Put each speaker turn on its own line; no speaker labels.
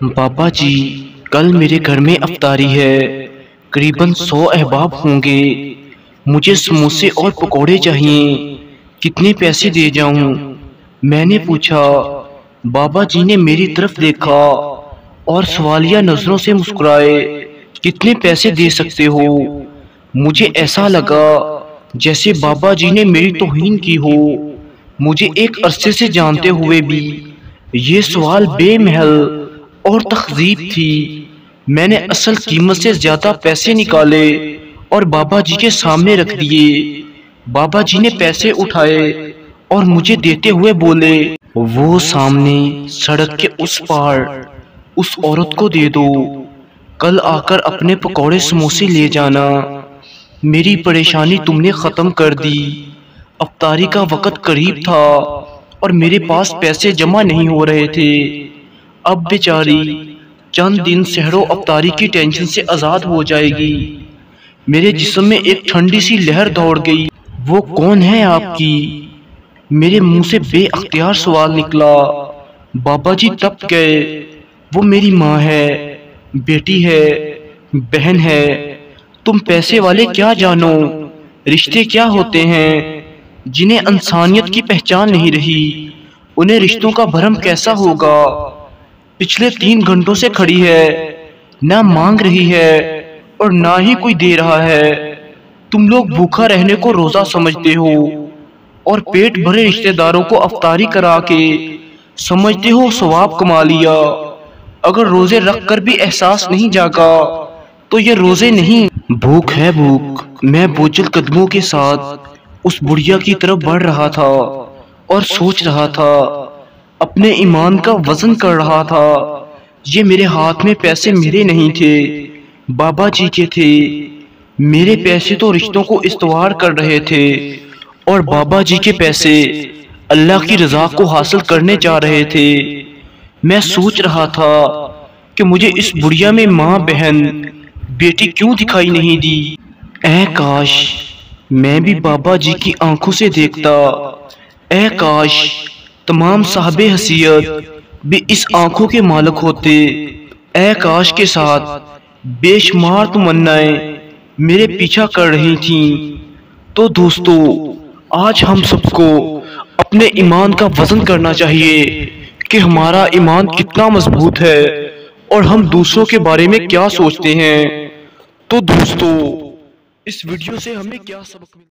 पापा जी, कल मेरे घर में अफ्तारी है। करीबन 100 अहबाब होंगे। मुझे समोसे और पकोड़े चाहिए। कितने पैसे दे जाऊं? मैंने पूछा। बाबा जी ने मेरी तरफ देखा और सवालिया नजरों से मुस्कुराए। कितने पैसे दे सकते हो? मुझे ऐसा लगा जैसे बाबा जी ने मेरी तौहीन की हो। मुझे एक अरसे से जानते हुए भी ये सवाल बेमहल और तहज़ीब थी। मैंने असल कीमत से ज्यादा पैसे निकाले और बाबा जी के सामने रख दिए। बाबा जी ने पैसे उठाए और मुझे देते हुए बोले, वो सामने सड़क के उस पार उस औरत को दे दो। कल आकर अपने पकौड़े समोसे ले जाना। मेरी परेशानी तुमने खत्म कर दी। अफ्तारी का वक़्त करीब था और मेरे पास पैसे जमा नहीं हो रहे थे। अब बेचारी चंद दिन सहरो अफ्तारी की टेंशन से आज़ाद हो जाएगी। मेरे जिस्म में एक ठंडी सी लहर दौड़ गई। वो कौन है आपकी? मेरे मुंह से बेअख्तियार सवाल निकला। बाबा जी तप गए। वो मेरी माँ है, बेटी है, बहन है। तुम पैसे वाले क्या जानो? रिश्ते क्या होते हैं? जिन्हें इंसानियत की पहचान नहीं रही, उन्हें रिश्तों का भरम कैसा होगा? पिछले 3 घंटों से खड़ी है, ना मांग रही है और ना ही कोई दे रहा है। तुम लोग भूखा रहने को रोजा समझते हो और पेट भरे रिश्तेदारों को अफ्तारी करा के समझते हो सवाब कमा लिया। अगर रोजे रख कर भी एहसास नहीं जागा तो ये रोजे नहीं। भूख है भूख। मैं बोझल कदमों के साथ उस बुढ़िया की तरफ बढ़ रहा था और सोच रहा था, अपने ईमान का वजन कर रहा था। ये मेरे हाथ में पैसे मेरे नहीं थे, बाबा जी के थे। मेरे पैसे तो रिश्तों को इस्तवार कर रहे थे और बाबा जी के पैसे अल्लाह की रजा को हासिल करने जा रहे थे। मैं सोच रहा था कि मुझे इस बुढ़िया में माँ, बहन, बेटी क्यों दिखाई नहीं दी। ऐ काश मैं भी बाबा जी की आंखों से देखता। ऐ काश तमाम साहबे हसीयत भी इस आंखों के मालिक होते। ऐ काश के साथ बेशुमार तमन्नाएं मेरे पीछा कर रही थीं। तो दोस्तों, आज हम सबको अपने ईमान का वजन करना चाहिए कि हमारा ईमान कितना मजबूत है और हम दूसरों के बारे में क्या सोचते हैं। तो दोस्तों, इस वीडियो से हमें क्या सबक मिला?